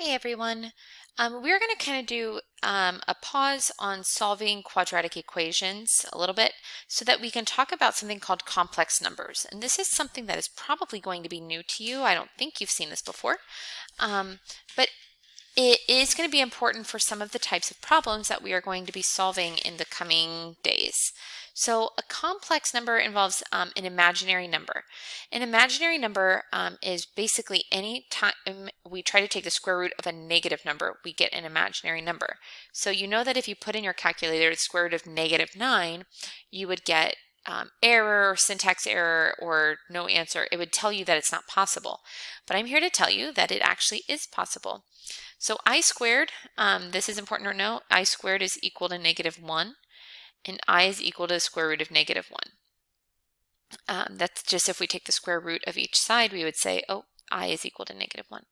Hey everyone. We're going to kind of do a pause on solving quadratic equations a little bit so that we can talk about something called complex numbers. And this is something that is probably going to be new to you. I don't think you've seen this before, but it is going to be important for some of the types of problems that we are going to be solving in the coming days. So a complex number involves an imaginary number. An imaginary number is basically any time we try to take the square root of a negative number, we get an imaginary number. So you know that if you put in your calculator the square root of -9, you would get error, or syntax error, or no answer. It would tell you that it's not possible. But I'm here to tell you that it actually is possible. So I squared, this is important to know, I squared is equal to -1, and I is equal to the square root of -1. That's just if we take the square root of each side, we would say, oh, I is equal to -1,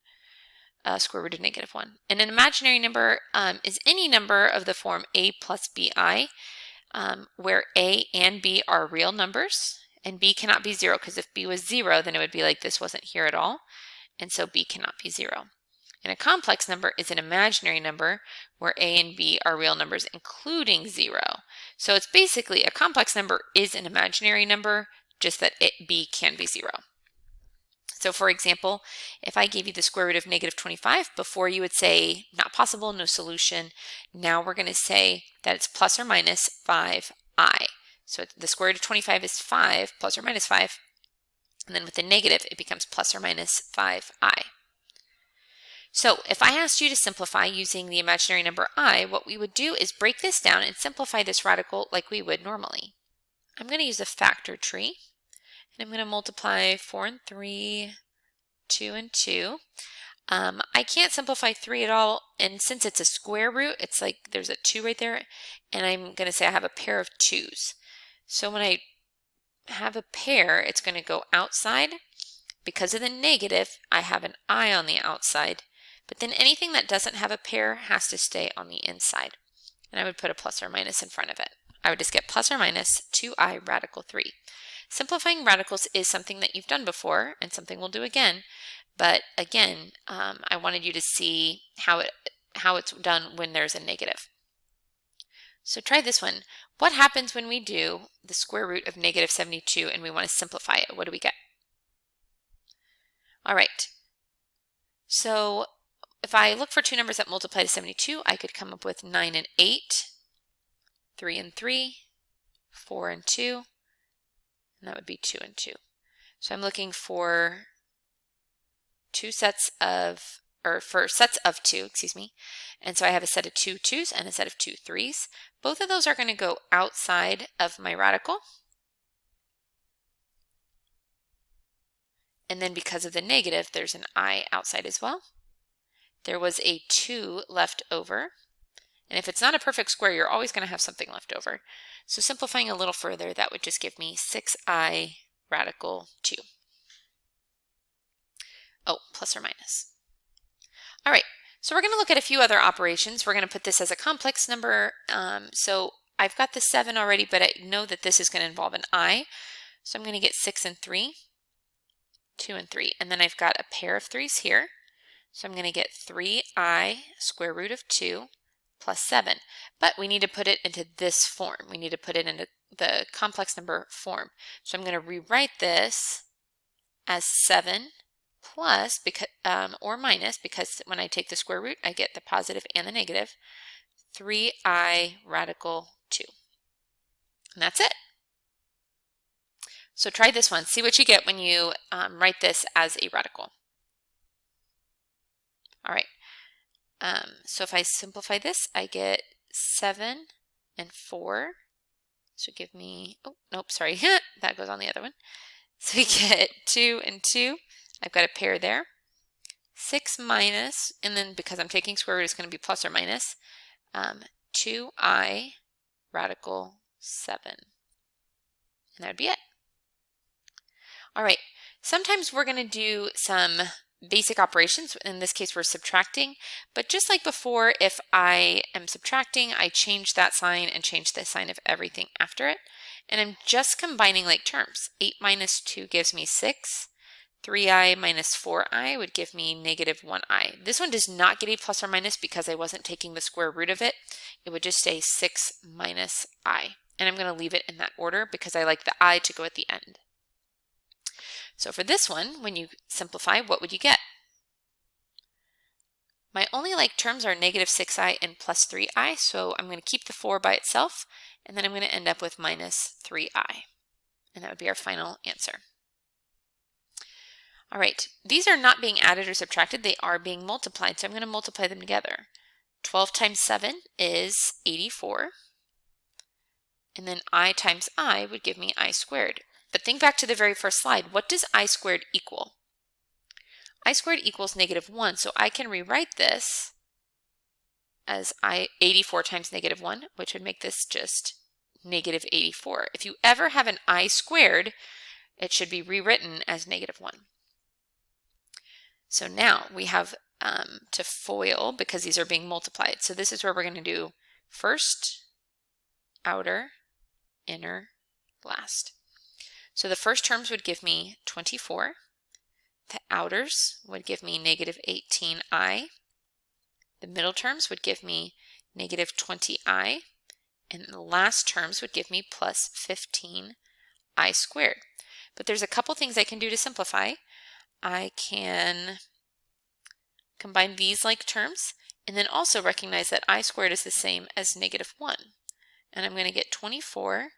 square root of -1. And an imaginary number is any number of the form a plus bi, where a and b are real numbers, and b cannot be 0, because if b was 0, then it would be like this wasn't here at all, and so b cannot be 0. And a complex number is an imaginary number where a and b are real numbers, including 0. So it's basically a complex number is an imaginary number, just that b can be 0. So for example, if I gave you the square root of -25, before you would say not possible, no solution. Now we're going to say that it's plus or minus 5i. So the square root of 25 is 5 plus or minus 5. And then with the negative, it becomes plus or minus 5i. So if I asked you to simplify using the imaginary number I, what we would do is break this down and simplify this radical like we would normally. I'm going to use a factor tree, and I'm going to multiply 4 and 3, 2 and 2. I can't simplify 3 at all, and since it's a square root, it's like there's a 2 right there, and I'm going to say I have a pair of 2's. So when I have a pair, it's going to go outside. Because of the negative, I have an I on the outside, but then anything that doesn't have a pair has to stay on the inside. And I would put a plus or minus in front of it. I would just get plus or minus 2i radical 3. Simplifying radicals is something that you've done before and something we'll do again. But again, I wanted you to see how it's done when there's a negative. So try this one. What happens when we do the square root of -72 and we want to simplify it? What do we get? All right. So if I look for two numbers that multiply to 72, I could come up with 9 and 8, 3 and 3, 4 and 2, and that would be 2 and 2. So I'm looking for sets of 2, excuse me. And so I have a set of 2 2's and a set of 2 3's. Both of those are going to go outside of my radical. And then because of the negative, there's an I outside as well. There was a 2 left over. And if it's not a perfect square, you're always going to have something left over. So simplifying a little further, that would just give me 6i radical 2. Oh, plus or minus. All right, so we're going to look at a few other operations. We're going to put this as a complex number. So I've got the 7 already, but I know that this is going to involve an I. So I'm going to get 6 and 3. 2 and 3, and then I've got a pair of 3's here, so I'm going to get 3i square root of 2 plus 7, but we need to put it into this form. We need to put it into the complex number form. So I'm going to rewrite this as 7 plus, or minus, because when I take the square root, I get the positive and the negative, 3i radical 2. And that's it. So try this one. See what you get when you write this as a radical. All right. So if I simplify this, I get 7 and 4. So give me, oh, nope, sorry. That goes on the other one. So we get 2 and 2. I've got a pair there. 6 minus, and then because I'm taking square root, it's going to be plus or minus, 2i radical 7. And that would be it. All right, sometimes we're going to do some basic operations. In this case, we're subtracting. But just like before, if I am subtracting, I change that sign and change the sign of everything after it. And I'm just combining like terms. 8 minus 2 gives me 6. 3i minus 4i would give me negative 1i. This one does not get a plus or minus because I wasn't taking the square root of it. It would just say 6 minus I. And I'm going to leave it in that order because I like the I to go at the end. So for this one, when you simplify, what would you get? My only like terms are negative 6i and plus 3i, so I'm going to keep the 4 by itself, and then I'm going to end up with minus 3i. And that would be our final answer. All right, these are not being added or subtracted, they are being multiplied, so I'm going to multiply them together. 12 times 7 is 84, and then I times I would give me I squared. But think back to the very first slide, what does I squared equal? I squared equals negative 1, so I can rewrite this as 84 times negative 1, which would make this just negative 84. If you ever have an I squared, it should be rewritten as negative 1. So now we have to FOIL because these are being multiplied. So this is where we're going to do first, outer, inner, last. So the first terms would give me 24. The outers would give me negative 18i. The middle terms would give me negative 20i. And the last terms would give me plus 15i squared. But there's a couple things I can do to simplify. I can combine these like terms and then also recognize that I squared is the same as negative 1. And I'm going to get 24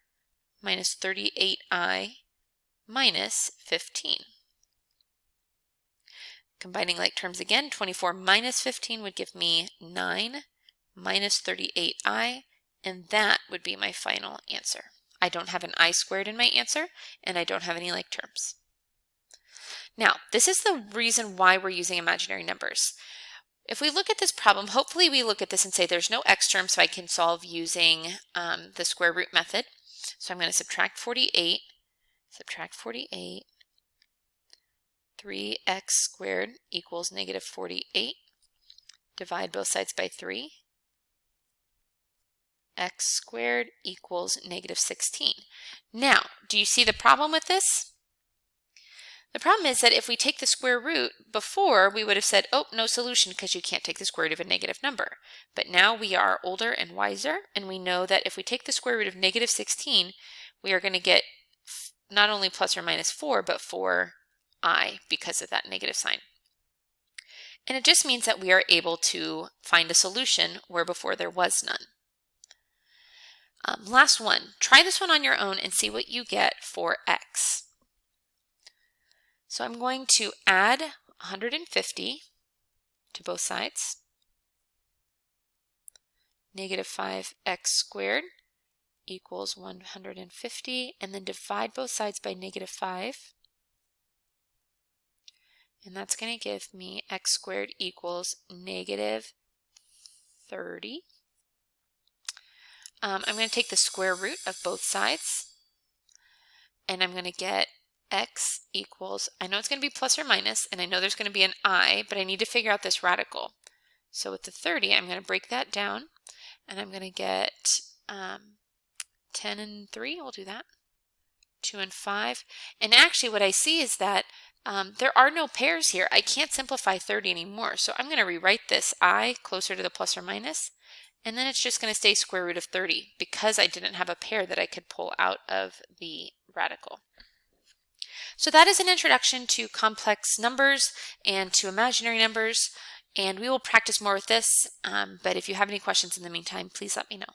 minus 38i minus 15. Combining like terms again, 24 minus 15 would give me 9 minus 38i, and that would be my final answer. I don't have an I squared in my answer, and I don't have any like terms. Now, this is the reason why we're using imaginary numbers. If we look at this problem, hopefully we look at this and say there's no x term, so I can solve using the square root method. So I'm going to subtract 48, 3x squared equals negative 48. Divide both sides by 3. X squared equals negative 16. Now, do you see the problem with this? The problem is that if we take the square root, before we would have said, oh, no solution because you can't take the square root of a negative number. But now we are older and wiser, and we know that if we take the square root of negative 16, we are going to get not only plus or minus 4, but 4i because of that negative sign. And it just means that we are able to find a solution where before there was none. Last one, try this one on your own and see what you get for x. So I'm going to add 150 to both sides. Negative 5x squared equals 150, and then divide both sides by negative 5. And that's going to give me x squared equals negative 30. I'm going to take the square root of both sides, and I'm going to get x equals, I know it's going to be plus or minus, and I know there's going to be an I, but I need to figure out this radical. So with the 30, I'm going to break that down, and I'm going to get 10 and 3, we'll do that, 2 and 5. And actually what I see is that there are no pairs here. I can't simplify 30 anymore, so I'm going to rewrite this I closer to the plus or minus, and then it's just going to stay square root of 30 because I didn't have a pair that I could pull out of the radical. So that is an introduction to complex numbers and to imaginary numbers, and we will practice more with this, but if you have any questions in the meantime, please let me know.